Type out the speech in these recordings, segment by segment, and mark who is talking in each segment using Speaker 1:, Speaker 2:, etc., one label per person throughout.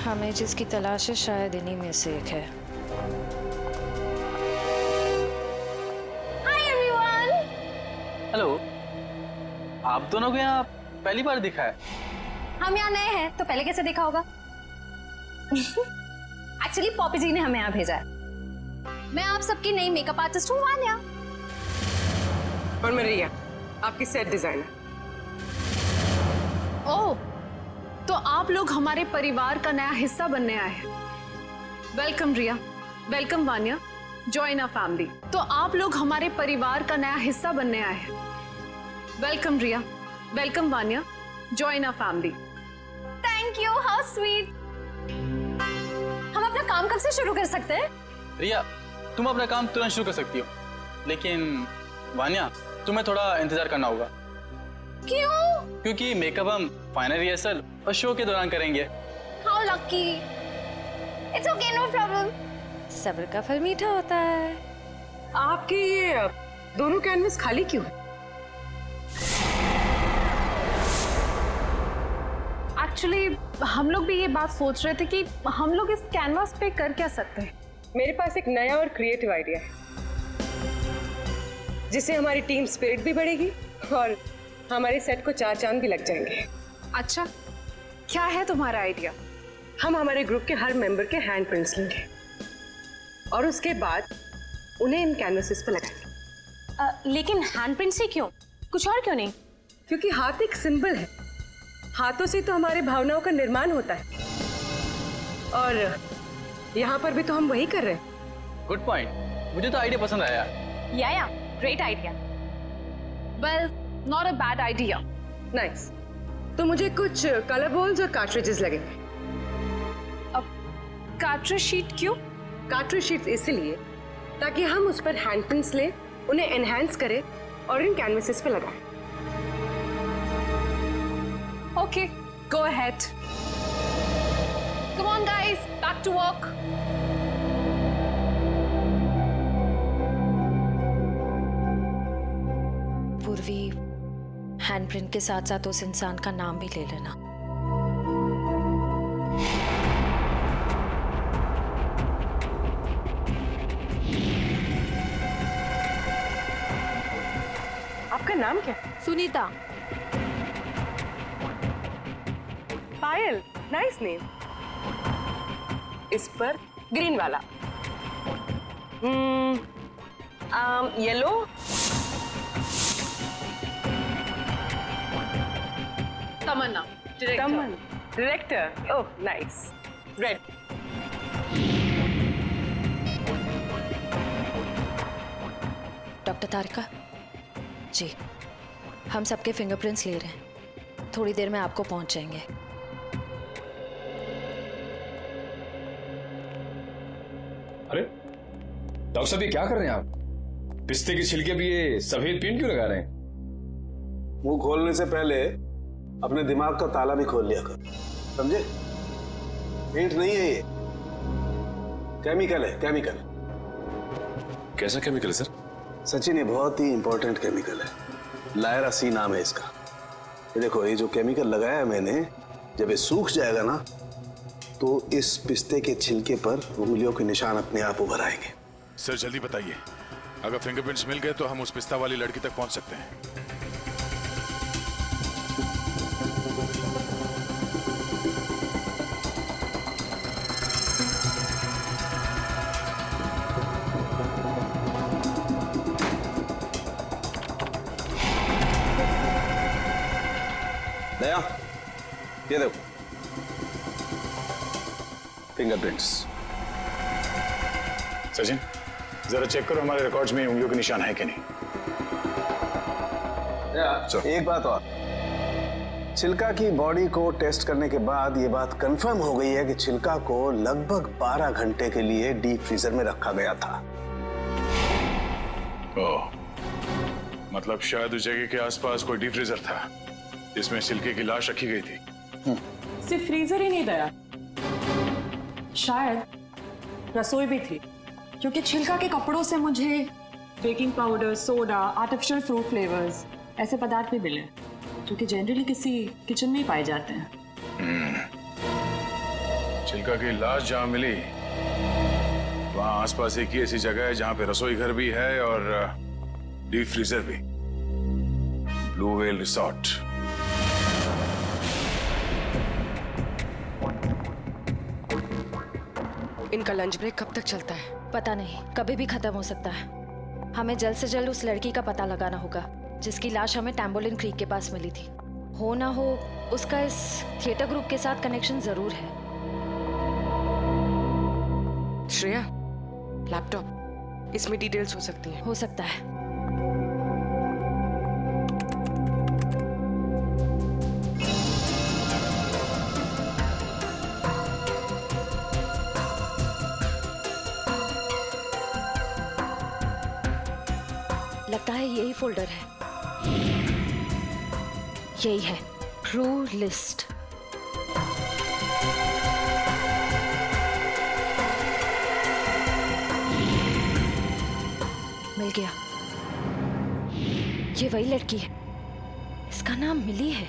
Speaker 1: हमें जिसकी तलाश है शायद इन्हीं में से एक है।
Speaker 2: Hi everyone.
Speaker 3: हेलो, आप दोनों को यहाँ पहली बार दिखा है?
Speaker 2: हम यहाँ नए हैं तो पहले कैसे देखा होगा? एक्चुअली पॉपी जी ने हमें यहाँ भेजा है। मैं आप सबकी नई मेकअप आर्टिस्ट हूँ वान्या।
Speaker 4: और मैं रिया, आपकी सेट डिजाइनर।
Speaker 5: ओह, तो आप लोग हमारे परिवार का नया हिस्सा बनने आए हैं। Welcome Riya, welcome Vanya, join our family. तो आप लोग हमारे परिवार का नया हिस्सा बनने आए हैं। Welcome Riya, welcome Vanya, join our family.
Speaker 2: Thank you, how sweet. हम अपना काम कब से शुरू कर सकते हैं?
Speaker 3: रिया, तुम अपना काम तुरंत शुरू कर सकती हो, लेकिन वान्या तुम्हें थोड़ा इंतजार करना होगा।
Speaker 2: क्यों?
Speaker 3: क्योंकि मेकअप हम फाइनल रिहर्सल और शो के दौरान करेंगे।
Speaker 2: How lucky. It's okay, no problem.
Speaker 1: सब्र का फल मीठा होता है।
Speaker 4: आपके ये दोनों कैनवस खाली क्यों है?
Speaker 5: एक्चुअली हम लोग भी ये बात सोच रहे थे कि हम लोग इस कैनवास पे कर क्या सकते हैं।
Speaker 4: मेरे पास एक नया और क्रिएटिव आइडिया है, जिससे हमारी टीम स्पिरिट भी बढ़ेगी और हमारे सेट को 4 चांद भी लग जाएंगे।
Speaker 5: अच्छा, क्या है तुम्हारा आइडिया?
Speaker 4: हम हमारे ग्रुप के हर मेंबर के हैंड प्रिंट्स लेंगे और उसके बाद उन्हें इन कैनवसेस पे लगाएंगे।
Speaker 2: लेकिन हैंड प्रिंट से क्यों? कुछ और क्यों नहीं?
Speaker 4: क्योंकि हाथ एक सिंबल है, हाथों से तो हमारे भावनाओं का निर्माण होता है और यहाँ पर भी तो हम वही कर रहे हैं।
Speaker 3: गुड पॉइंट, मुझे तो आइडिया पसंद आया।
Speaker 2: या great idea.
Speaker 5: Well, not a bad idea.
Speaker 4: Nice. तो मुझे कुछ कलर बॉल्स और कार्ट्रिजेस लगेंगे।
Speaker 5: अब कार्ट्रिज शीट क्यों?
Speaker 4: कार्ट्रिज शीट्स इसलिए ताकि हम उस पर हैंड प्रिंट्स लें, उन्हें एनहांस करें और इन कैनवसेस पे लगाएं।
Speaker 5: Okay, go ahead. Come on guys, back to work.
Speaker 1: Purvi, handprint के साथ साथ उस इंसान का नाम भी ले लेना।
Speaker 4: आपका नाम क्या?
Speaker 5: सुनीता।
Speaker 4: Payal, nice name. इस पर ग्रीन वाला। Yellow.
Speaker 5: Tamanna,
Speaker 4: Taman, director. Oh nice. Red.
Speaker 1: Doctor Tarika ji, हम सबके फिंगरप्रिंट्स ले रहे हैं। थोड़ी देर में आपको पहुंच जाएंगे।
Speaker 6: अरे डॉक्टर साहब, ये क्या कर रहे हैं आप? पिस्ते के छिलके भी ये सफेद पेंट क्यों लगा रहे हैं?
Speaker 7: मुंह खोलने से पहले अपने दिमाग का ताला भी खोल लिया कर, समझे? पेंट नहीं है ये, केमिकल है, केमिकल।
Speaker 6: कैसा केमिकल है सर?
Speaker 7: सचिन, ये बहुत ही इंपॉर्टेंट केमिकल है। लायरा सी नाम है इसका। ये देखो, ये जो केमिकल लगाया है मैंने, जब ये सूख जाएगा ना तो इस पिस्ते के छिलके पर उंगलियों के निशान अपने आप उभर आएंगे।
Speaker 8: सर जल्दी बताइए, अगर फिंगरप्रिंट्स मिल गए तो हम उस पिस्ता वाली लड़की तक पहुंच सकते हैं।
Speaker 7: दया, ये देखो फिंगरप्रिंट्स।
Speaker 8: सचिन, जरा चेक करो हमारे रिकॉर्ड्स में उंगलियों के निशान है कि नहीं।
Speaker 7: एक बात और, छिलका की बॉडी को टेस्ट करने के बाद ये बात कंफर्म हो गई है कि छिलका को लगभग 12 घंटे के लिए डीप फ्रीजर में रखा गया था।
Speaker 8: ओह, मतलब शायद उस जगह के आसपास कोई डीप फ्रीजर था जिसमें छिलके की लाश रखी गई थी।
Speaker 9: सिर्फ फ्रीजर ही नहीं दया, शायद रसोई भी थी, क्योंकि छिलका के कपड़ों से मुझे baking powder, soda, artificial fruit flavours ऐसे पदार्थ भी मिले जो कि जनरली किसी किचन में ही पाए जाते हैं।
Speaker 8: चिल्का की लाश जहां मिली वहां आसपास एक ही ऐसी जगह है जहां पे रसोई घर भी है और डीप फ्रीजर भी। Blue whale resort.
Speaker 4: इनका लंच ब्रेक कब तक चलता है?
Speaker 1: पता नहीं, कभी भी खत्म हो सकता है। हमें जल्द से जल्द उस लड़की का पता लगाना होगा जिसकी लाश हमें टैम्बोलिन क्रीक के पास मिली थी। हो ना हो उसका इस थिएटर ग्रुप के साथ कनेक्शन जरूर है।
Speaker 4: श्रेया, लैपटॉप, इसमें डिटेल्स हो सकती हैं।
Speaker 1: हो सकता है। लगता है यही फोल्डर है। यही है, ट्रू लिस्ट। मिल गया। ये वही लड़की है। इसका नाम मिली है।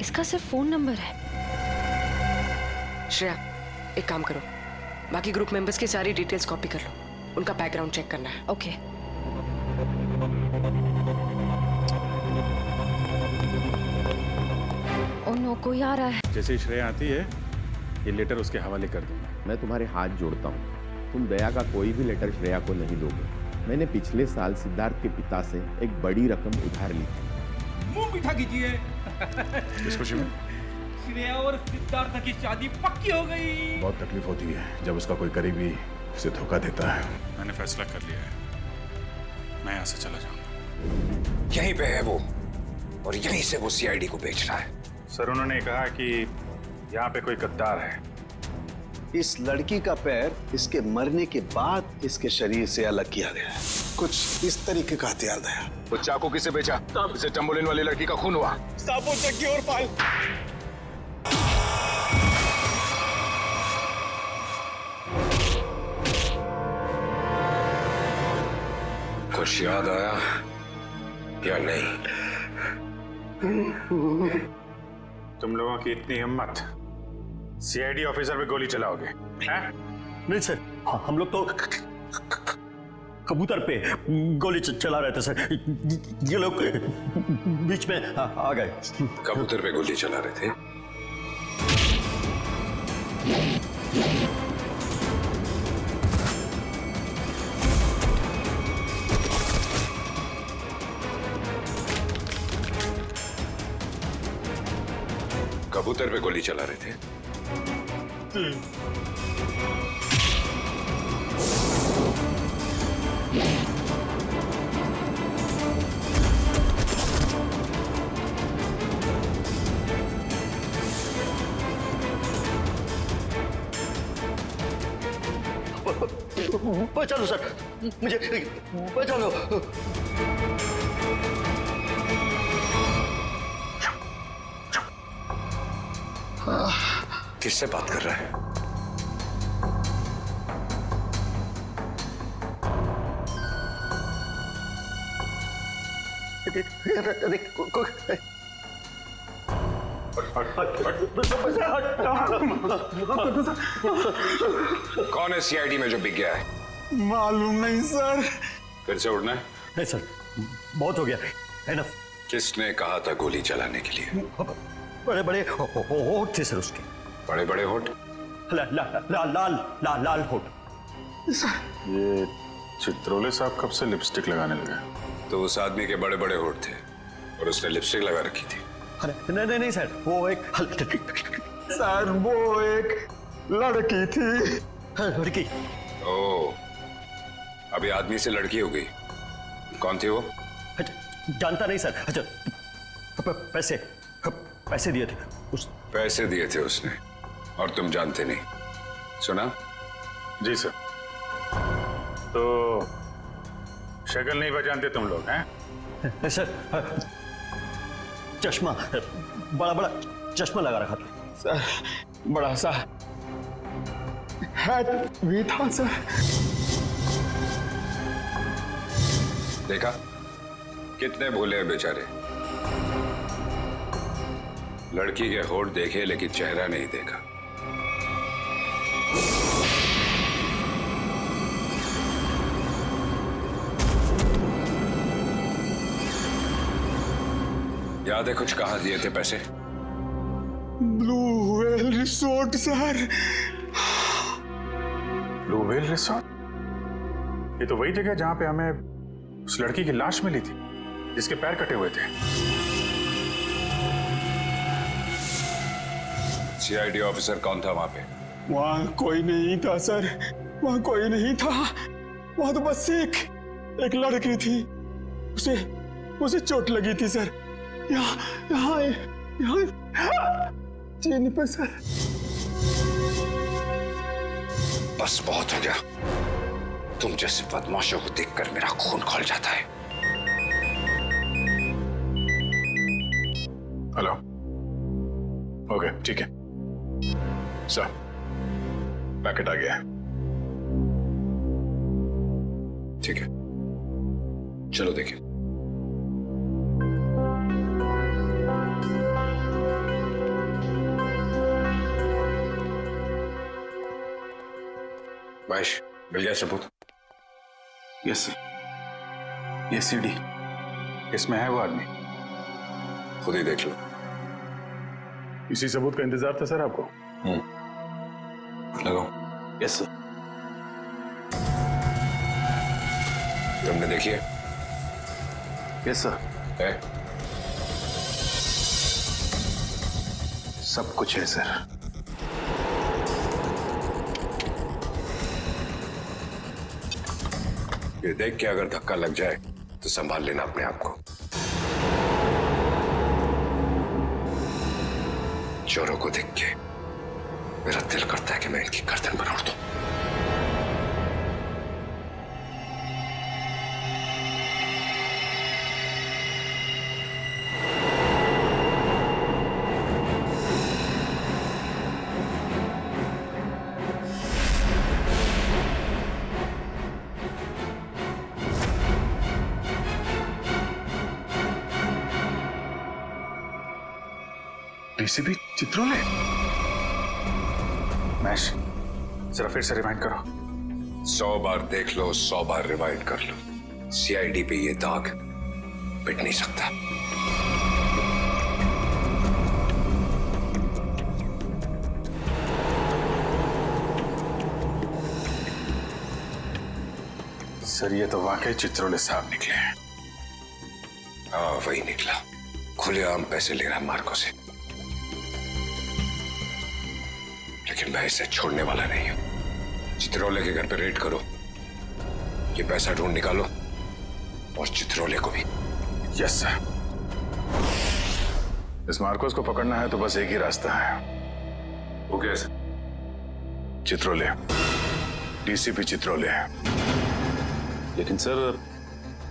Speaker 1: इसका सिर्फ फोन नंबर है।
Speaker 4: श्रेया, एक काम करो, बाकी ग्रुप मेंबर्स की सारी डिटेल्स कॉपी कर लो, उनका बैकग्राउंड चेक करना है।
Speaker 1: ओके। ओह नो, कोई आ रहा है।
Speaker 10: जैसे ही श्रेया आती है ये लेटर उसके हवाले कर दूंगा।
Speaker 11: मैं तुम्हारे हाथ जोड़ता हूँ, तुम दया का कोई भी लेटर श्रेया को नहीं दोगे। मैंने पिछले साल सिद्धार्थ के पिता से एक बड़ी रकम उधार ली थी।
Speaker 12: मुंह मीठा कीजिए।
Speaker 8: इस खुशी में
Speaker 12: श्रेया और सिद्धार्थ की शादी पक्की हो गई।
Speaker 8: बहुत तकलीफ होती है जब उसका कोई करीबी उसे धोखा देता है।
Speaker 10: मैंने फैसला कर लिया है, मैं यहाँ से चला जाऊंगा।
Speaker 13: यहीं पे है वो और यहीं से वो सीआईडी को बेच रहा है।
Speaker 10: सर उन्होंने कहा कि यहाँ पे कोई गद्दार है।
Speaker 7: इस लड़की का पैर इसके मरने के बाद इसके शरीर से अलग किया गया है। कुछ इस तरीके का हथियार है।
Speaker 8: वो चाकू किसे बेचा? इसे टम्बोलिन वाली लड़की का खून हुआ।
Speaker 12: साबु जग्गी और पाल।
Speaker 13: कुछ याद आया या नहीं?
Speaker 10: तुम लोगों की इतनी हिम्मत, सीआईडी ऑफिसर पे गोली चलाओगे?
Speaker 12: नहीं सर, हम लोग तो कबूतर पे गोली चला रहे थे सर। ये लोग बीच में आ गए।
Speaker 13: कबूतर पे गोली चला रहे थे? कबूतर पे गोली चला रहे थे?
Speaker 12: बचा लो सर, मुझे बचा लो।
Speaker 13: किससे बात कर रहा है? कौन है सीआईडी में जो बिक गया है?
Speaker 12: मालूम नहीं सर।
Speaker 13: फिर से उड़ना है?
Speaker 12: नहीं सर, बहुत हो गया, एनफ।
Speaker 13: किसने कहा था गोली चलाने के लिए?
Speaker 12: बड़े बड़े होठ थे सर उसके।
Speaker 13: बड़े बड़े होठ?
Speaker 12: लाल होठ।
Speaker 8: ये चित्रोले साहब कब से लिपस्टिक लगाने लगे?
Speaker 13: तो उस आदमी के बड़े बड़े होठ थे और उसने लिपस्टिक लगा रखी थी।
Speaker 12: नहीं सर, वो एक सर वो एक लड़की थी। लड़की?
Speaker 13: ओह, अभी आदमी से लड़की हो गई। कौन थी वो?
Speaker 12: जानता नहीं सर। अच्छा, पैसे दिए थे उस।
Speaker 13: पैसे दिए थे उसने और तुम जानते नहीं? सुना?
Speaker 10: जी सर। तो शक्ल नहीं पहचानते तुम लोग हैं?
Speaker 12: सर, चश्मा, बड़ा चश्मा लगा रखा था सर। बड़ा सा हैट भी था सर।
Speaker 13: देखा कितने भोले हैं बेचारे। लड़की के होठ देखे लेकिन चेहरा नहीं देखा। याद है कुछ कहाँ दिए थे पैसे?
Speaker 8: Blue whale resort sir.
Speaker 10: Blue whale resort? ये तो वही जगह जहां पे हमें उस लड़की की लाश मिली थी जिसके पैर कटे हुए थे।
Speaker 13: सीआईडी ऑफिसर कौन था वहां पे?
Speaker 6: वहां कोई नहीं था सर, वहां कोई नहीं था। वहां तो बस एक लड़की थी, उसे चोट लगी थी सर। यहाँ चीनी पर सर।
Speaker 13: बस बहुत हो गया। तुम जैसे बदमाशों को देखकर मेरा खून खौल जाता है।
Speaker 10: हेलो। ओके ठीक है सर, पैकेट आ गया है।
Speaker 13: ठीक है चलो देखिए। महेश, मिल गया सबूत?
Speaker 10: Yes sir. ये सीडी, इसमें है वो आदमी।
Speaker 13: खुद ही देख लो।
Speaker 10: इसी सबूत का इंतजार था सर आपको?
Speaker 13: लगाओ।
Speaker 7: Yes sir.
Speaker 13: तुमने देखी है?
Speaker 7: Yes sir.
Speaker 13: है?
Speaker 7: सब कुछ है सर।
Speaker 13: ये देख के अगर धक्का लग जाए तो संभाल लेना अपने आप को। चोरों को देख के मेरा दिल करता है कि मैं इनकी गर्दन पर उड़ दूं।
Speaker 10: डीसीपी चित्रोले? मैश, जरा फिर से रिवाइंड करो।
Speaker 13: 100 बार देख लो, 100 बार रिवाइंड कर लो, सीआईडी पे ये दाग मिट नहीं सकता।
Speaker 10: सर ये तो वाकई चित्रोले साहब निकले हैं।
Speaker 13: हाँ वही निकला। खुलेआम पैसे ले रहा है मार्को से। लेकिन मैं इसे छोड़ने वाला नहीं हूं। चित्रोले के घर पे रेड करो, ये पैसा ढूंढ निकालो और चित्रोले को भी।
Speaker 10: Yes sir. इस मार्कोस को पकड़ना है तो बस एक ही रास्ता है।
Speaker 13: वो क्या है?
Speaker 10: चित्रोले, डीसीपी चित्रोले।
Speaker 14: लेकिन सर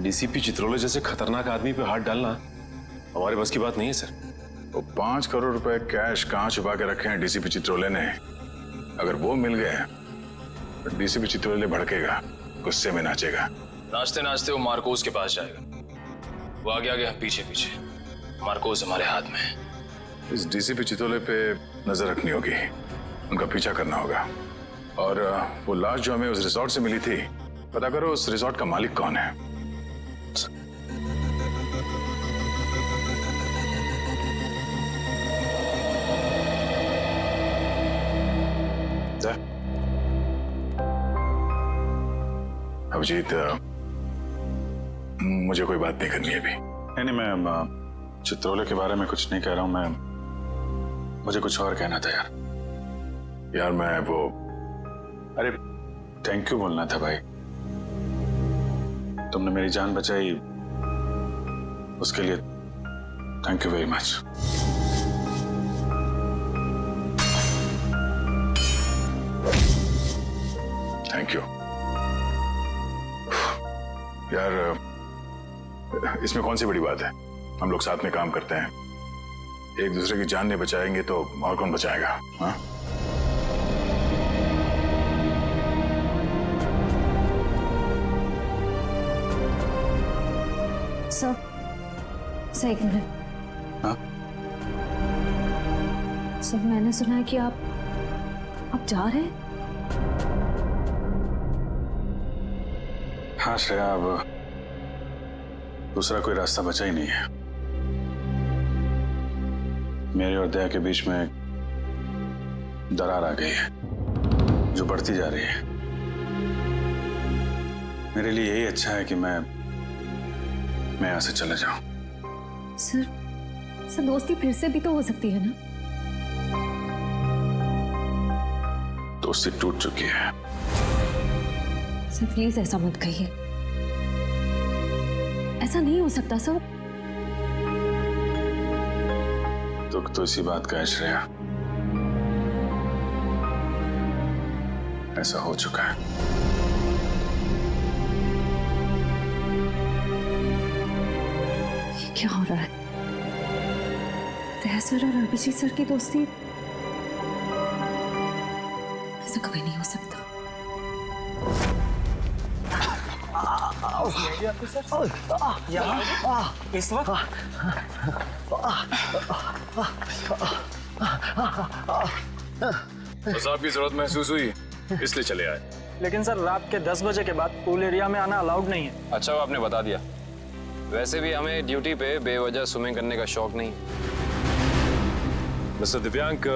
Speaker 14: डीसीपी चित्रोले जैसे खतरनाक आदमी पे हाथ डालना हमारे बस की बात नहीं है सर।
Speaker 10: वो 5 करोड़ रुपए कैश कहां छुपा के रखे हैं डीसीपी चित्रोले ने? अगर वो मिल गए तो डीसीपी चित्रोले भड़केगा, गुस्से में नाचेगा।
Speaker 14: नाचते नाचते वो मार्कोस के पास जाएगा। वो आगे आगे हम पीछे पीछे। मार्कोस हमारे हाथ में है।
Speaker 10: इस डीसीपी चित्रोले पे नजर रखनी होगी, उनका पीछा करना होगा। और वो लाश जो हमें उस रिसोर्ट से मिली थी, पता करो उस रिसोर्ट का मालिक कौन है। अभिजीत, मुझे कोई बात नहीं करनी है अभी। नहीं, मैं चित्रोले के बारे में कुछ नहीं कह रहा हूं। मुझे कुछ और कहना था यार मैं वो, अरे थैंक यू बोलना था भाई। तुमने मेरी जान बचाई, उसके लिए thank you very much. Thank you यार। इसमें कौन सी बड़ी बात है? हम लोग साथ में काम करते हैं, एक दूसरे की जान नहीं बचाएंगे तो और कौन बचाएगा? हाँ?
Speaker 1: सर एक मिनट।
Speaker 10: हाँ?
Speaker 1: सर मैंने सुना है कि आप जा रहे हैं।
Speaker 10: हाँ श्रेया, अब दूसरा कोई रास्ता बचा ही नहीं है। मेरे और दया के बीच में दरार आ गई है जो बढ़ती जा रही है। मेरे लिए यही अच्छा है कि मैं यहाँ से चले जाऊं।
Speaker 2: सर दोस्ती फिर से भी तो हो सकती है ना?
Speaker 10: दोस्ती टूट चुकी है।
Speaker 2: सर प्लीज ऐसा मत कहिए, ऐसा नहीं हो सकता सर।
Speaker 10: दुख तो इसी बात का है श्रेया, ऐसा हो चुका है।
Speaker 2: ये क्या हो रहा है? दया सर और अभिजीत सर की दोस्ती, ऐसा कभी नहीं हो सकता।
Speaker 6: इस वक्त
Speaker 14: बस आपकी जरूरत महसूस हुई इसलिए चले आए।
Speaker 6: लेकिन सर रात के 10 बजे के बाद पूल एरिया में आना अलाउड नहीं है।
Speaker 15: अच्छा वो आपने बता दिया। वैसे भी हमें ड्यूटी पे बेवजह स्विमिंग करने का शौक नहीं।
Speaker 14: मिस्टर दिव्यांक,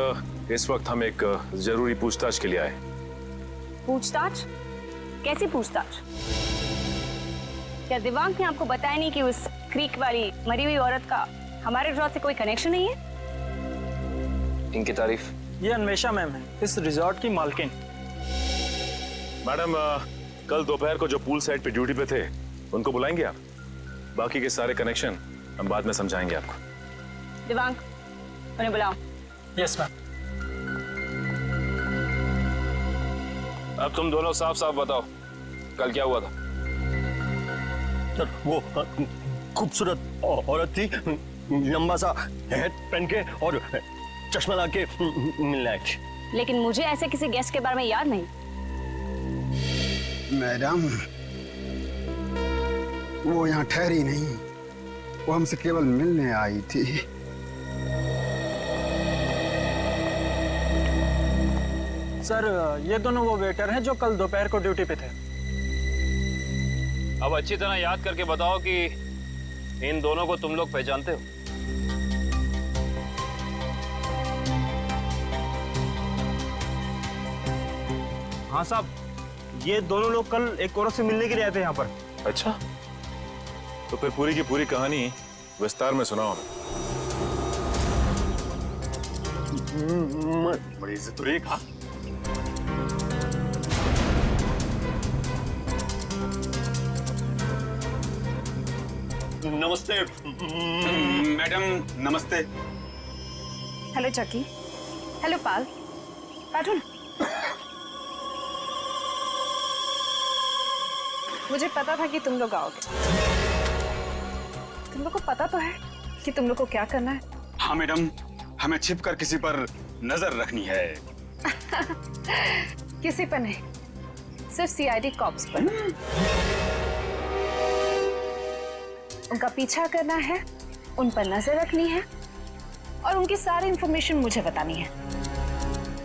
Speaker 14: इस वक्त हम एक जरूरी पूछताछ के लिए आए।
Speaker 16: पूछताछ? कैसी पूछताछ? क्या दिव्यांक ने आपको बताया नहीं कि उस क्रीक वाली मरी हुई औरत का हमारे रिजॉर्ट से कोई कनेक्शन नहीं है?
Speaker 15: इनकी तारीफ?
Speaker 6: ये अन्वेषा मैम है, इस रिजॉर्ट की मालकिन।
Speaker 14: मैडम, कल दोपहर को जो पूल साइड पे ड्यूटी पे थे उनको बुलाएंगे आप? बाकी के सारे कनेक्शन हम बाद में समझाएंगे आपको।
Speaker 16: दिव्यांक, उन्हें बुलाओ।
Speaker 6: Yes ma'am.
Speaker 15: अब तुम दोनों साफ साफ बताओ, कल क्या हुआ था?
Speaker 12: सर वो खूबसूरत औरत थी, लंबा सा हैट पहन के और चश्मा ला के मिलने आई थी।
Speaker 16: लेकिन मुझे ऐसे किसी गेस्ट के बारे में याद नहीं।
Speaker 17: मैडम, वो यहाँ ठहरी नहीं, वो हमसे केवल मिलने आई थी।
Speaker 6: सर ये दोनों वो वेटर हैं जो कल दोपहर को ड्यूटी पे थे।
Speaker 15: अब अच्छी तरह याद करके बताओ कि इन दोनों को तुम लोग पहचानते हो?
Speaker 6: हाँ साहब, ये दोनों लोग कल एक औरत से मिलने के लिए आए थे यहाँ पर।
Speaker 14: अच्छा, तो फिर पूरी की पूरी कहानी विस्तार में सुनाओ।
Speaker 12: बड़ी इज्जत तो एक। हाँ नमस्ते
Speaker 10: मैडम। नमस्ते।
Speaker 16: हेलो चकी। हेलो पाल। बैठो ना। मुझे पता था कि तुम लोग आओगे। तुम लोग को पता तो है कि तुम लोग को क्या करना है?
Speaker 10: हाँ मैडम, हमें छिपकर किसी पर नजर रखनी है।
Speaker 16: किसी पर नहीं, सिर्फ सीआईडी कॉप्स पर। उनका पीछा करना है, उन पर नजर रखनी है और उनकी सारी इंफॉर्मेशन मुझे बतानी है।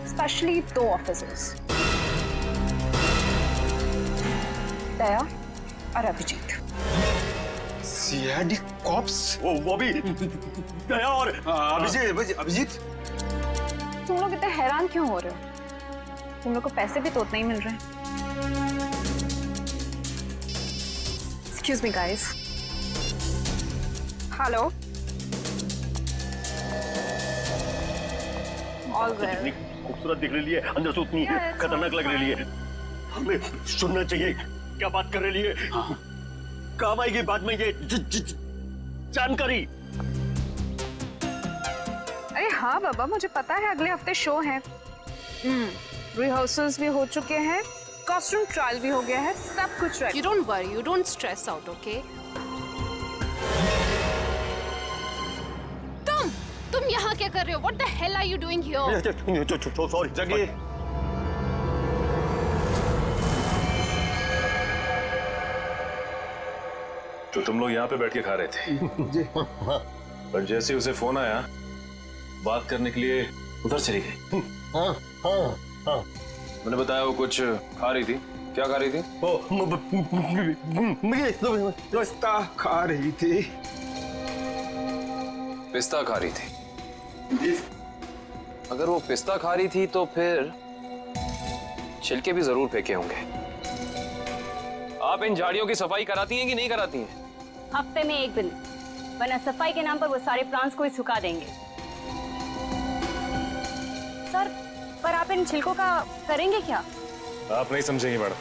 Speaker 16: स्पेशली 2 ऑफिसर्स, दया और अभिजीत।
Speaker 10: CID cops?
Speaker 12: वो भी दया और
Speaker 10: अभिजीत।
Speaker 16: तुम लोग इतने हैरान क्यों हो रहे हो? तुम लोग को पैसे भी तो उतने ही मिल रहे हैं। Excuse me guys. Hello. All well.
Speaker 12: खूबसूरत दिख रही है, अंदर से उतनी खतरनाक लग रही है। हमें सुनना चाहिए क्या बात कर रही है। काम आएगी बाद में ये जानकारी।
Speaker 16: अरे हाँ बाबा, मुझे पता है अगले हफ्ते शो है। रिहर्सल्स भी हो चुके हैं, कॉस्ट्यूम ट्रायल भी हो गया है, सब कुछ ready.
Speaker 5: You don't worry, you don't stress out, okay? तुम यहाँ क्या कर रहे हो? What the hell are you doing here?
Speaker 12: Sorry जगी।
Speaker 14: तो तुम लोग यहाँ पे बैठ के खा रहे थे? पर जैसे उसे फोन आया बात करने के लिए उधर चली गई।
Speaker 12: हाँ हाँ हाँ।
Speaker 15: मैंने बताया वो कुछ खा रही थी। क्या खा रही थी?
Speaker 6: पिस्ता खा रही थी।
Speaker 15: पिस्ता खा रही थी? अगर वो पिस्ता खा रही थी तो फिर छिलके भी जरूर फेंके होंगे। आप इन झाड़ियों की सफाई कराती हैं कि नहीं कराती हैं?
Speaker 16: हफ्ते में 1 दिन, वरना सफाई के नाम पर वो सारे प्लांट्स को ही सुखा देंगे। सर, पर आप इन छिलकों का करेंगे क्या?
Speaker 14: आप नहीं समझेंगे मैडम।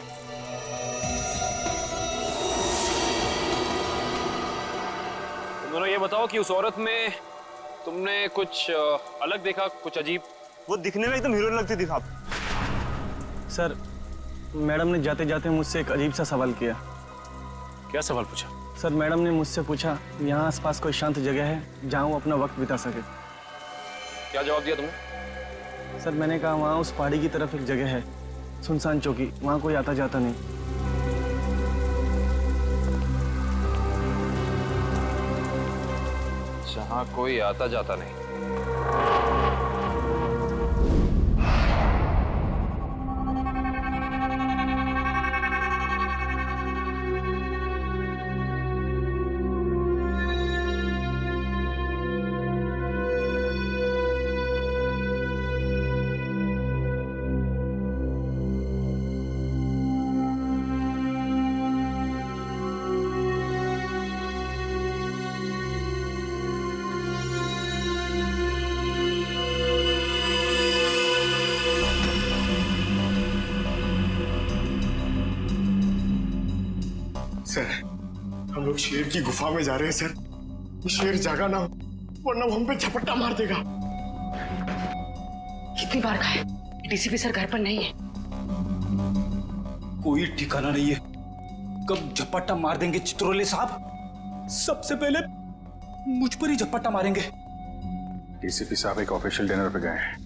Speaker 15: तुम दोनों ये बताओ कि उस औरत में तुमने कुछ अलग देखा, कुछ अजीब?
Speaker 12: वो दिखने में एकदम हीरोइन लगती थी साहब।
Speaker 3: सर, मैडम ने जाते जाते मुझसे एक अजीब सा सवाल किया।
Speaker 14: क्या सवाल पूछा?
Speaker 3: सर, मैडम ने मुझसे पूछा यहाँ आसपास कोई शांत जगह है जहाँ वो अपना वक्त बिता सके।
Speaker 15: क्या जवाब दिया तुमने?
Speaker 3: सर, मैंने कहा वहाँ उस पहाड़ी की तरफ एक जगह है, सुनसान चौकी, वहाँ कोई आता जाता नहीं।
Speaker 15: जहाँ कोई आता जाता नहीं।
Speaker 6: सर, हम लोग शेर की गुफा में जा रहे हैं सर। वो शेर जागा ना हो, वरना वो हम पे झपट्टा मार देगा।
Speaker 4: कितनी बार कहा है, डीसीपी सर घर पर नहीं है।
Speaker 18: कोई ठिकाना नहीं है, कब झपट्टा मार देंगे चित्रोले साहब। सबसे पहले मुझ पर ही झपट्टा मारेंगे।
Speaker 10: डीसीपी साहब एक ऑफिशियल डिनर पे गए हैं,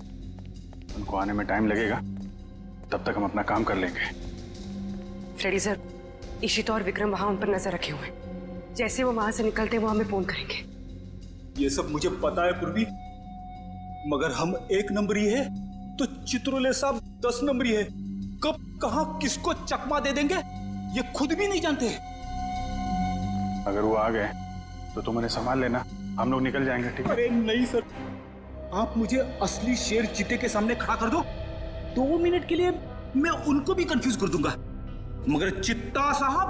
Speaker 10: उनको आने में टाइम लगेगा, तब तक हम अपना काम कर लेंगे।
Speaker 4: फ्रेडी सर, इशिता और विक्रम वहां उन पर नजर रखे हुए हैं। जैसे वो वहां से निकलते वो हमें फोन करेंगे।
Speaker 18: ये सब मुझे पता है पूर्वी, मगर हम 1 नंबरी है तो चित्रोले साहब 10 नंबरी है। कब कहां किसको चकमा दे देंगे ये खुद भी नहीं जानते।
Speaker 10: अगर वो आ गए तो तुम उन्हें संभाल लेना, हम लोग निकल जाएंगे। ठीक है?
Speaker 18: अरे नहीं सर, आप मुझे असली शेर चीते के सामने खड़ा कर दो, 2 मिनट के लिए मैं उनको भी कंफ्यूज कर दूंगा। मगर चित्ता साहब,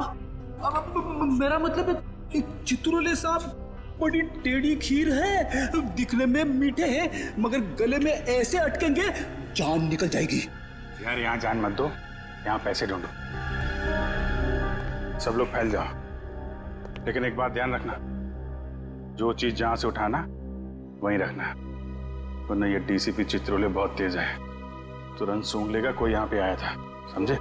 Speaker 18: अब मेरा मतलब है चित्रोले साहब बड़ी टेढ़ी खीर है, दिखने में मीठे हैं मगर गले में ऐसे अटकेंगे जान निकल जाएगी।
Speaker 10: यार यहाँ जान मत दो, यहाँ पैसे ढूंढो। सब लोग फैल जाओ, लेकिन एक बात ध्यान रखना, जो चीज जहां से उठाना वहीं रखना, वरना ये डीसीपी चित्रोले बहुत तेज है, तुरंत सूंघ लेगा कोई यहाँ पे आया था, समझे?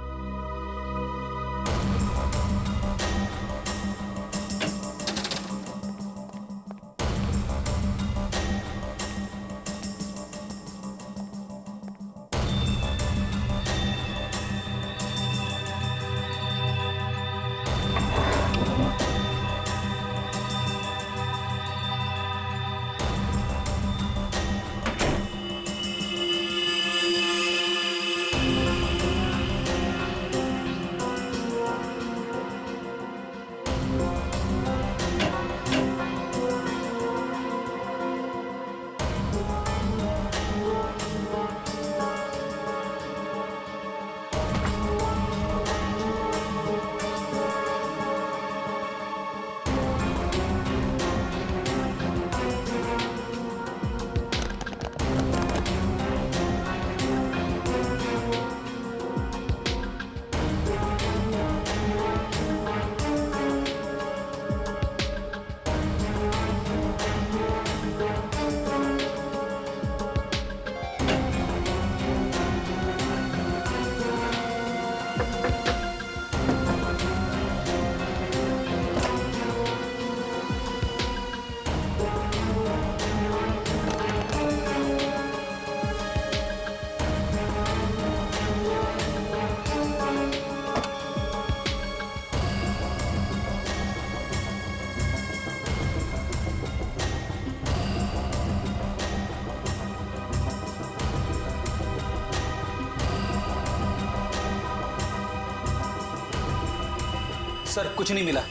Speaker 18: सर कुछ नहीं मिला।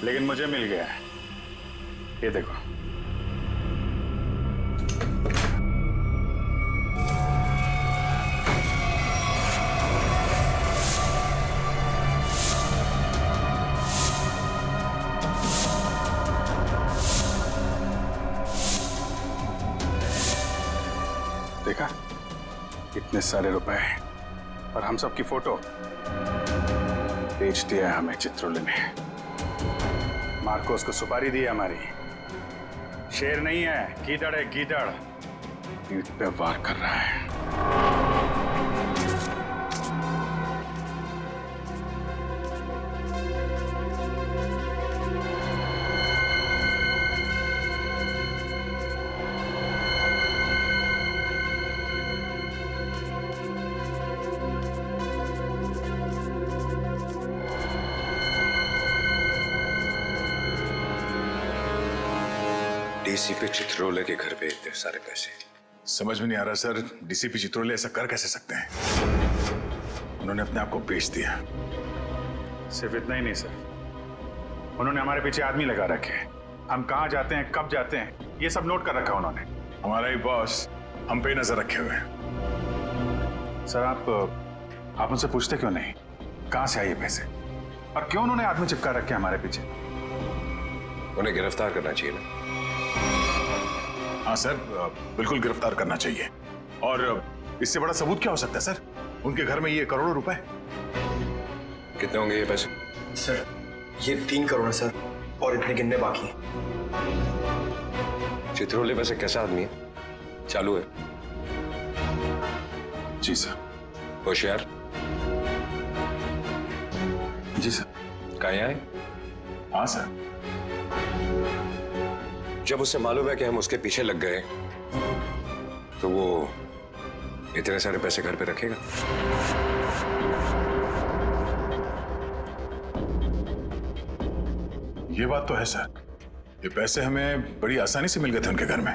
Speaker 10: लेकिन मुझे मिल गया है, ये देखो। देखा, इतने सारे रुपए और हम सब की फोटो बेच दिया हमें चित्रोले ने। मार्कोस को सुपारी दी है हमारी। शेर नहीं है, गीदड़ है, गीदड़। पीठ पे वार कर रहा है।
Speaker 13: डीसीपी चित्रोले के घर पे इतने सारे पैसे।
Speaker 8: समझ में नहीं आ रहा सर, डीसीपी चित्रोले ऐसा कर कैसे सकते हैं? उन्होंने अपने आप को बेच दिया।
Speaker 10: सिर्फ इतना ही नहीं सर, उन्होंने हमारे पीछे आदमी लगा रखे हैं। हम कहाँ जाते हैं, कब जाते हैं, ये सब नोट कर रखा उन्होंने।
Speaker 8: हमारा ही बॉस हम पे नजर रखे हुए हैं।
Speaker 10: सर आप मुझसे पूछते क्यों नहीं कहाँ से आए ये पैसे, और क्यों उन्होंने आदमी चिपका रखे हमारे पीछे?
Speaker 13: उन्हें गिरफ्तार करना चाहिए ना।
Speaker 8: हाँ सर, बिल्कुल गिरफ्तार करना चाहिए। और इससे बड़ा सबूत क्या हो सकता है सर? उनके घर में ये करोड़ों रुपए।
Speaker 13: कितने होंगे ये पैसे?
Speaker 19: सर ये 3 करोड़ है सर, और इतने गिनने बाकी हैं।
Speaker 13: चित्रोले वैसे कैसा आदमी है? चालू है?
Speaker 10: जी सर।
Speaker 13: होशियार?
Speaker 10: जी सर।
Speaker 13: कहाँ आए?
Speaker 10: हाँ सर।
Speaker 13: जब उसे मालूम है कि हम उसके पीछे लग गए तो वो इतने सारे पैसे घर पे रखेगा?
Speaker 8: ये बात तो है सर, ये पैसे हमें बड़ी आसानी से मिल गए थे उनके घर में।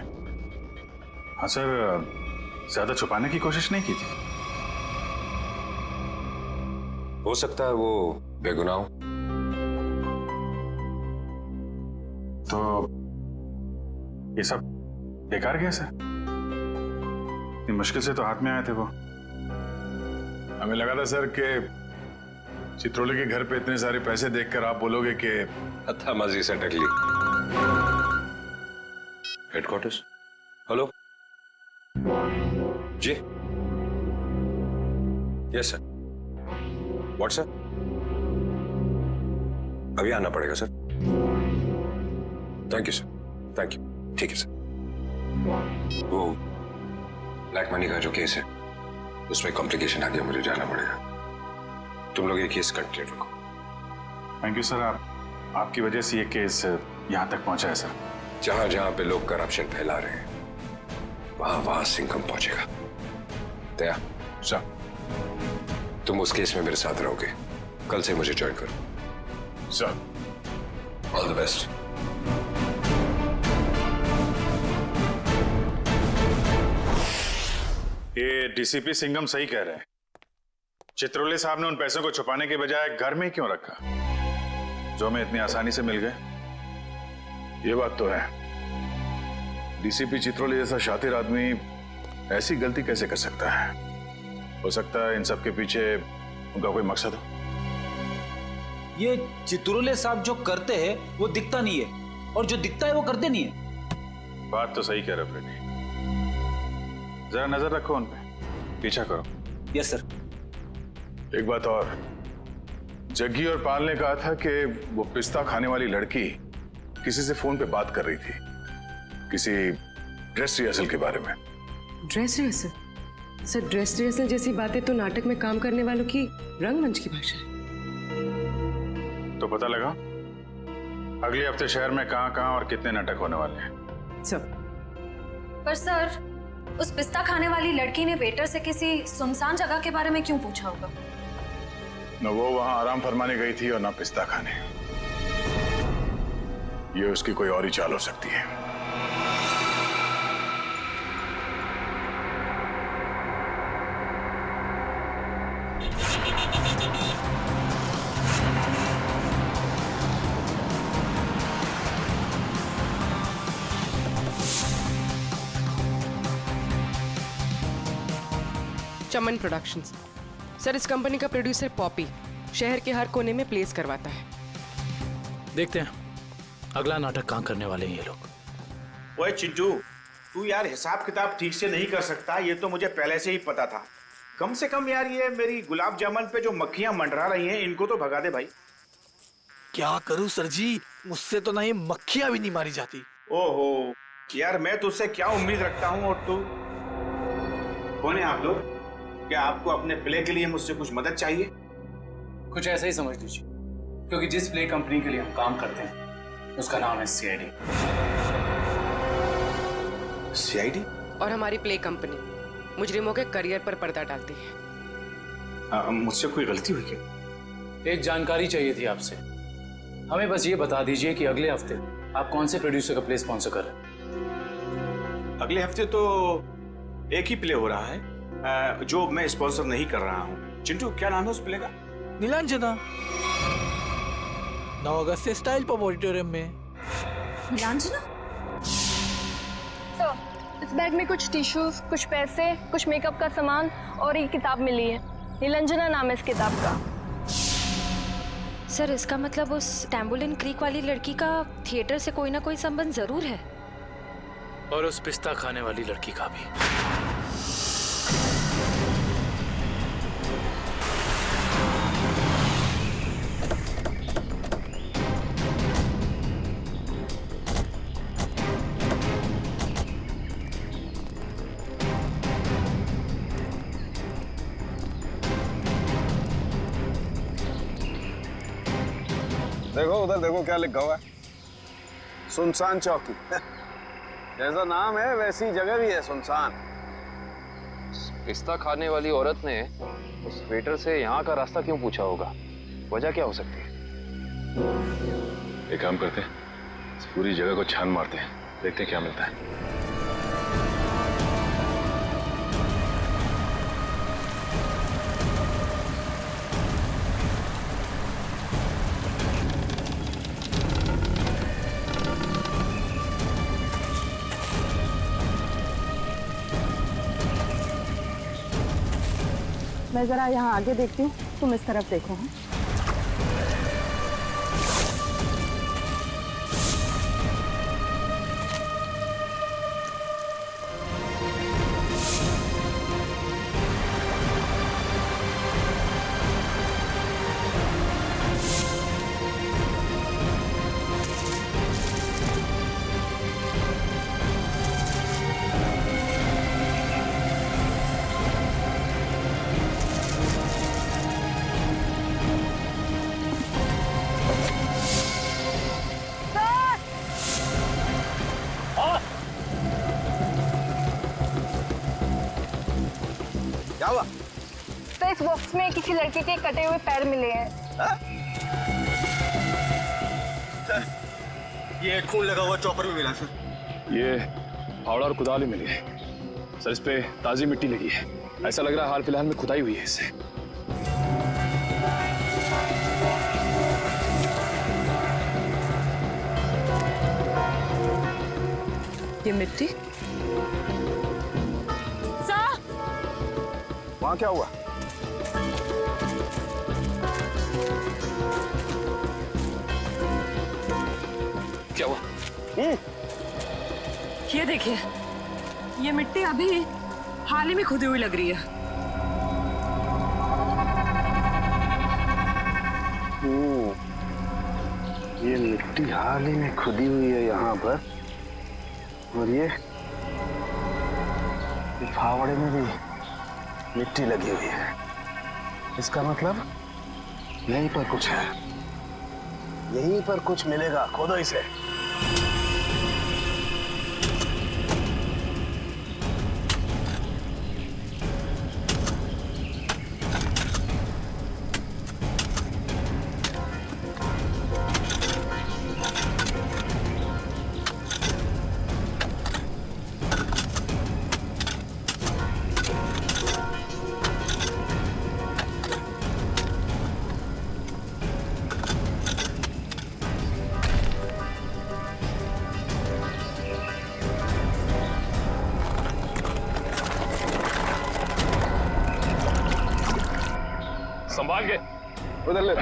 Speaker 10: हाँ सर, ज्यादा छुपाने की कोशिश नहीं की थी।
Speaker 13: हो सकता है वो बेगुनाह हो।
Speaker 10: तो ये सब बेकार गया सर? इतनी मुश्किल से तो हाथ में आए थे वो।
Speaker 8: हमें लगा था सर कि चित्रोले के घर पे इतने सारे पैसे देखकर आप बोलोगे कि
Speaker 13: हत्थामाजी से टकली। हेडक्वार्टर्स? हेलो जी। Yes sir. What's sir? अभी आना पड़ेगा sir. Thank you sir, thank you. ठीक है सर। वो ब्लैक मनी का जो केस है उसमें कॉम्प्लिकेशन आ गया, मुझे जाना पड़ेगा। तुम लोग ये केस कंटिन्यू रखो।
Speaker 10: थैंक यू सर, आपकी वजह से ये केस यहाँ तक पहुंचा है सर।
Speaker 13: जहां जहां पे लोग करप्शन फैला रहे हैं वहां वहां सिंघम पहुंचेगा। दया सर, तुम उस केस में मेरे साथ रहोगे। कल से मुझे ज्वाइन करो
Speaker 8: सर।
Speaker 13: All the best.
Speaker 10: ये डीसीपी सिंघम सही कह रहे हैं। चित्रोले साहब ने उन पैसों को छुपाने के बजाय घर में ही क्यों रखा, जो हमें इतनी आसानी से मिल गए?
Speaker 8: ये बात तो है। डीसीपी चित्रोले जैसा शातिर आदमी ऐसी गलती कैसे कर सकता है? हो सकता है इन सब के पीछे उनका कोई मकसद हो।
Speaker 18: ये चित्रोले साहब जो करते हैं वो दिखता नहीं है, और जो दिखता है वो करते नहीं है।
Speaker 10: बात तो सही कह रहे फ्रेडी, जरा नजर रखो उन पे, पीछा करो।
Speaker 18: Yes sir.
Speaker 8: एक बात और, जग्गी और पाल ने कहा था कि वो पिस्ता खाने वाली लड़की किसी से फोन पे बात कर रही थी, किसी ड्रेस रिहर्सल के बारे में।
Speaker 4: Dress rehearsal? Sir dress rehearsal जैसी बातें तो नाटक में काम करने वालों की रंगमंच की भाषा है।
Speaker 10: तो पता लगा अगले हफ्ते शहर में कहां और कितने नाटक होने वाले हैं।
Speaker 4: सब।
Speaker 2: पर सर, उस पिस्ता खाने वाली लड़की ने वेटर से किसी सुनसान जगह के बारे में क्यों पूछा होगा?
Speaker 8: न वो वहां आराम फरमाने गई थी और न पिस्ता खाने। ये उसकी कोई और ही चाल हो सकती है।
Speaker 4: चमन प्रोडक्शंस। सर, इस कंपनी का प्रोड्यूसर पॉपी शहर के हर कोने में प्लेस करवाता है।
Speaker 18: देखते हैं अगला नाटक कहाँ करने वाले हैं ये लोग।
Speaker 20: ओए चिंटू, तू यार हिसाब किताब ठीक से नहीं कर सकता, ये तो मुझे पहले से ही पता था। कम से कम यार ये मेरी गुलाब जामुन पे जो मक्खियां मंडरा रही हैं इनको तो भगा दे भाई।
Speaker 18: क्या करूं सर जी, मुझसे तो नहीं मक्खियां भी नहीं मारी जाती।
Speaker 20: ओहो यार, मैं तुझसे क्या उम्मीद रखता हूँ और तू। कौन है आप लोग? क्या आपको अपने प्ले के लिए मुझसे कुछ मदद चाहिए?
Speaker 3: कुछ ऐसा ही समझ लीजिए, क्योंकि जिस प्ले कंपनी के लिए हम काम करते हैं उसका नाम है CID।
Speaker 20: CID?
Speaker 4: और हमारी प्ले कंपनी मुजरिमों के करियर पर पर्दा डालती है।
Speaker 20: मुझसे कोई गलती हुई क्या?
Speaker 3: एक जानकारी चाहिए थी आपसे। हमें बस ये बता दीजिए कि अगले हफ्ते आप कौन से प्रोड्यूसर का प्ले स्पॉन्सर कर रहे हैं।
Speaker 20: अगले हफ्ते तो एक ही प्ले हो रहा है जो मैं स्पॉन्सर नहीं कर रहा हूँ। चिंटू, क्या नाम है उस प्ले का?
Speaker 18: नीलांजना। 9 अगस्त से स्टाइल पब ऑडिटोरियम में।
Speaker 2: नीलांजना?
Speaker 16: सर, इस बैग में कुछ टिश्यूज, कुछ पैसे, कुछ मेकअप का सामान और एक किताब मिली है। नीलांजना नाम है इस किताब का।
Speaker 1: सर, इसका मतलब उस टैम्बोलिन क्रीक वाली लड़की का थिएटर से कोई ना कोई संबंध जरूर है।
Speaker 18: और उस पिस्ता खाने वाली लड़की का भी।
Speaker 7: देखो उधर, देखो क्या लिखा हुआ है, सुनसान चौकी। जैसा नाम है वैसी जगह भी है, सुनसान।
Speaker 15: पिस्ता खाने वाली औरत ने उस वेटर से यहाँ का रास्ता क्यों पूछा होगा? वजह क्या हो सकती है?
Speaker 10: एक काम करते हैं, इस पूरी जगह को छान मारते हैं, देखते हैं क्या मिलता है।
Speaker 9: मैं जरा यहाँ आगे देखती हूँ, तुम इस तरफ देखो।
Speaker 7: क्या हुआ?
Speaker 16: सर, इस बॉक्स में किसी लड़के के कटे हुए पैर मिले हैं।
Speaker 19: ये खून लगा हुआ चॉपर भी मिला सर।
Speaker 10: ये फावड़ा और कुदाल ही मिली है सर, इस पे ताजी मिट्टी लगी है। ऐसा लग रहा है हाल फिलहाल में खुदाई हुई है इससे।
Speaker 4: ये मिट्टी
Speaker 7: वहां क्या हुआ?
Speaker 15: क्या हुआ?
Speaker 4: ये देखिए, ये मिट्टी अभी हाल ही में खुदी हुई लग रही है।
Speaker 7: ये मिट्टी हाल ही में खुदी हुई है यहाँ पर, और ये फावड़े में भी मिट्टी लगी हुई है। इसका मतलब यहीं पर कुछ है, यहीं पर कुछ मिलेगा। खोदो इसे।
Speaker 14: आगे
Speaker 7: उधर ले।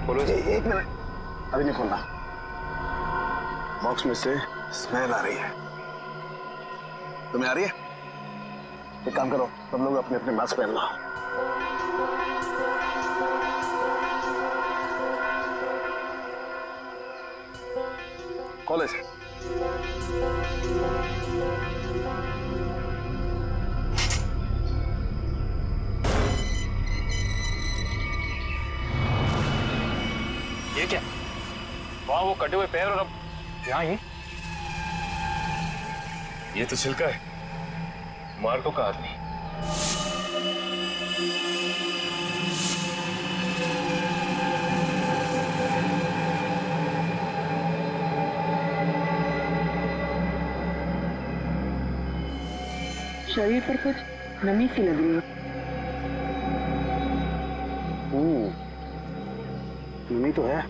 Speaker 13: बोलो जी।
Speaker 7: एक मिनट, अभी नहीं खोलना। बॉक्स में से स्मेल आ रही है। तुम्हें आ रही है? एक काम करो, सब लोग अपने अपने मास्क पहन लो। कॉलेज
Speaker 14: ये क्या? वहां वो कटे हुए पैर और अब यहाँ ही। ये तो छिलका है, मार्को का आदमी।
Speaker 9: शरीर पर कुछ नमी सी लग रही है।
Speaker 7: नमी तो है।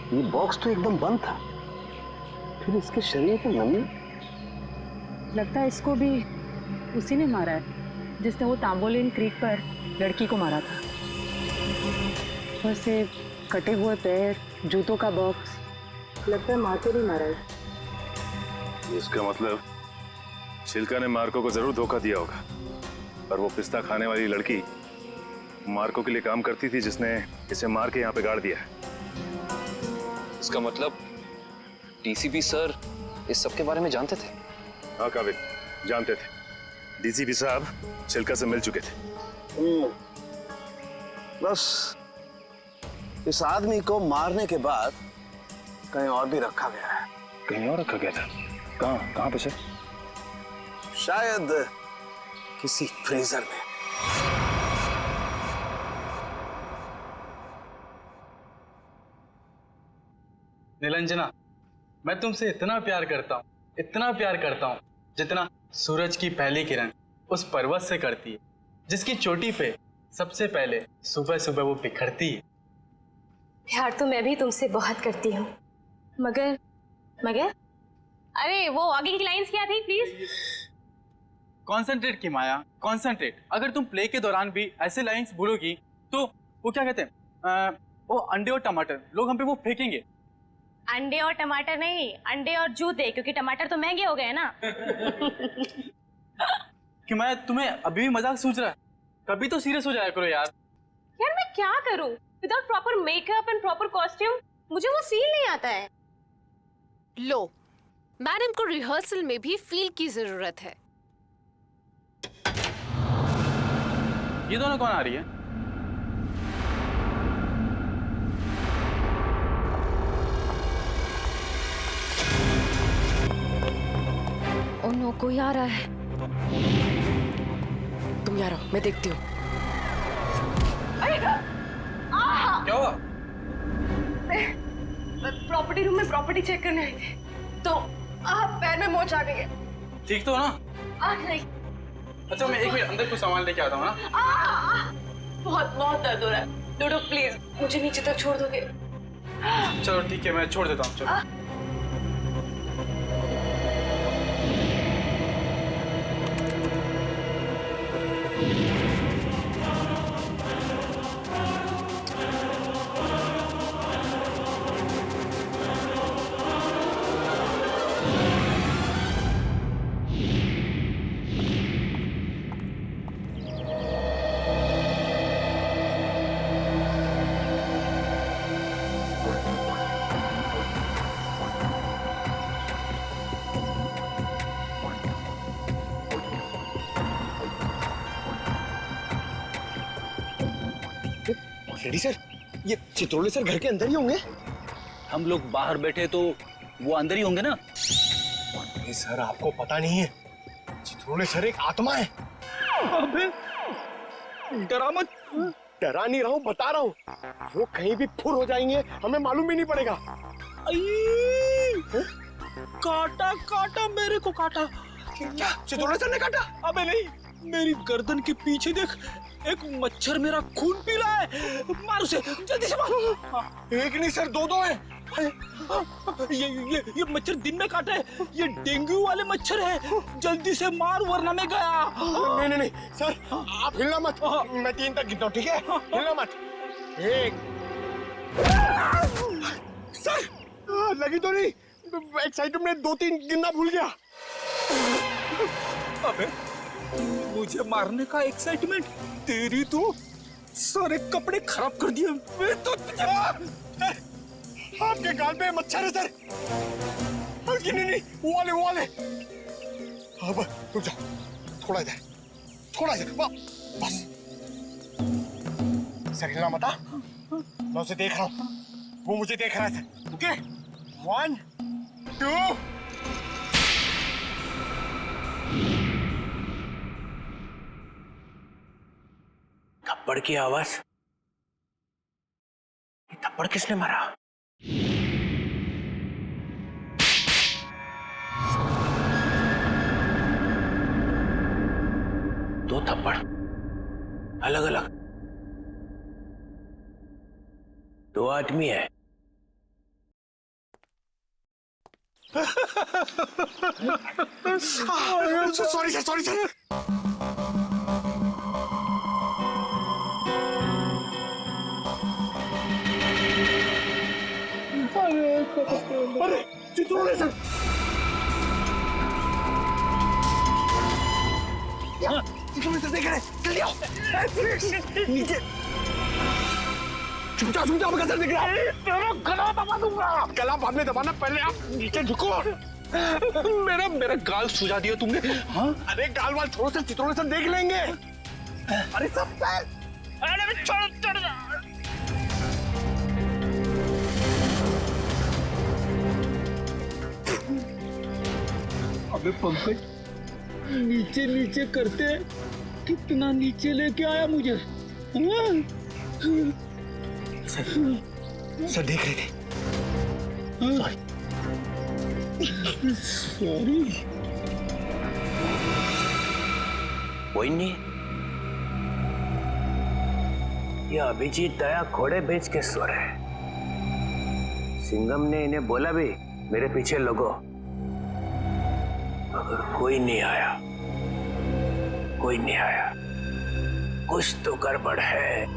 Speaker 7: ये बॉक्स तो एकदम बंद था, फिर इसके शरीर पर नमी।
Speaker 9: लगता है इसको भी उसी ने मारा है जिसने वो तांबोलिन क्रीक पर लड़की को मारा था। वैसे कटे हुए पैर, जूतों का बॉक्स, लगता है मार्को ने मारा है।
Speaker 14: इसका मतलब छिलका ने मार्को को जरूर धोखा दिया होगा, पर वो पिस्ता खाने वाली लड़की मार्को के लिए काम करती थी, जिसने इसे मार के यहाँ पे गाड़ दिया है।
Speaker 15: इसका मतलब डीसीपी सर इस सब के बारे में जानते थे?
Speaker 14: हाँ काबिल, जानते थे। डीसीपी साहब छिलका से मिल चुके थे।
Speaker 7: बस इस आदमी को मारने के बाद कहीं और भी रखा गया है।
Speaker 14: कहीं और रखा गया था? कहाँ पे सर?
Speaker 7: शायद किसी फ्रीजर में।
Speaker 21: निरंजना, मैं तुमसे इतना प्यार करता हूँ, इतना प्यार करता हूँ, जितना सूरज की पहली किरण उस पर्वत से करती है, जिसकी चोटी पे सबसे पहले सुबह सुबह वो बिखरती है।
Speaker 22: प्यार तो मैं भी तुमसे बहुत करती हूँ, मगर अरे वो आगे की लाइंस क्या थी प्लीज?
Speaker 21: कॉन्सेंट्रेट की माया, कॉन्सेंट्रेट। अगर तुम प्ले के दौरान भी ऐसे लाइंस बोलोगी तो वो क्या कहते हैं, वो अंडे और टमाटर लोग हम पे वो फेंकेंगे।
Speaker 22: अंडे और टमाटर नहीं, अंडे और जूते, क्योंकि टमाटर तो महंगे हो गए ना।
Speaker 21: कि मैं तुम्हें अभी भी मजाक सूझ रहा है? कभी तो सीरियस हो जाया करो यार।
Speaker 22: यार मैं क्या करूं without proper makeup and proper costume? मुझे वो सीन नहीं आता है।
Speaker 5: लो, मैडम को रिहर्सल में भी फील की जरूरत है।
Speaker 21: ये दोनों कौन आ रही है?
Speaker 1: ओ नो, कोई आ रहा है।
Speaker 4: तुम यहाँ रहो, मैं देखती हूँ।
Speaker 21: क्या हुआ?
Speaker 22: प्रॉपर्टी रूम में प्रॉपर्टी चेक करने आई थी, तो पैर में मोच आ गई है।
Speaker 21: ठीक तो हो ना?
Speaker 22: नहीं।
Speaker 21: अच्छा, मैं एक मिनट अंदर कुछ सामान लेके आता हूँ ना।
Speaker 22: बहुत बहुत दर्द हो रहा है। डोडो प्लीज मुझे नीचे तक छोड़ दोगे?
Speaker 21: चलो ठीक है, मैं छोड़ देता हूँ। चलो।
Speaker 18: रेडी सर, ये चित्रोले सर घर के अंदर ही होंगे?
Speaker 20: हम लोग बाहर बैठे तो वो अंदर ही होंगे ना।
Speaker 18: सर आपको पता नहीं है, चित्रोले सर एक आत्मा है। अबे डरा मत। डरा नहीं रहा हूँ, बता रहा हूँ। वो कहीं भी फुर हो जाएंगे, हमें मालूम भी नहीं पड़ेगा।
Speaker 20: काटा काटा, मेरे को काटा।
Speaker 18: क्या चित्रोले सर ने काटा?
Speaker 20: अबे नहीं, मेरी गर्दन के पीछे देख, एक मच्छर मेरा खून पी रहा है। मार उसे, जल्दी से मारो।
Speaker 18: एक नहीं सर, दो हैं। ये मच्छर दिन में काटे, ये डेंगू वाले मच्छर है। जल्दी से मार वरना मैं गया।
Speaker 12: नहीं नहीं नहीं सर, आप हिलना मत। मैं 3 तक गिनता हूँ, ठीक है? हिलना मत। 1 सर, लगी तो नहीं? एक्साइटमेंट में 2-3 गिनना भूल गया।
Speaker 18: अबे मुझे मारने का एक्साइटमेंट, तेरी तो सारे कपड़े खराब कर दिए। मैं तो
Speaker 12: आपके गाल पे मच्छर है सर। नहीं, वो वाले। अब रुक जाओ, थोड़ा इधर, बस। सर हिलना मत। मैं उसे देख रहा हूँ, वो मुझे देख रहा है सर। ओके, 1 2
Speaker 20: थप्पड़ की आवाज। ये थप्पड़ किसने मारा? दो थप्पड़ अलग अलग, 2 आदमी है।
Speaker 12: Sorry sir. अरे चित्रोले सर, चित्रोले सर देख रहे हैं, जल्दी आओ। नीचे चुपचाप सर दिख रहा है। तेरा गला दबा दूंगा। गला बाद में दबाना, पहले आप नीचे झुको। मेरा गाल सुझा दिया तुमने। हाँ? अरे गाल वाल छोड़ो सर, चित्रोले सर देख लेंगे। अरे सब अरे छोड़ जा।
Speaker 18: अबे पंकज, नीचे करते कितना नीचे लेके आया मुझे।
Speaker 12: सर देख रहे थे।
Speaker 18: सॉरी।
Speaker 20: कोई नहीं, ये अभिजीत दया घोड़े बेच के सो रहे। सिंघम ने इन्हें बोला भी मेरे पीछे लगो। अगर कोई नहीं आया, कुछ तो गड़बड़ है।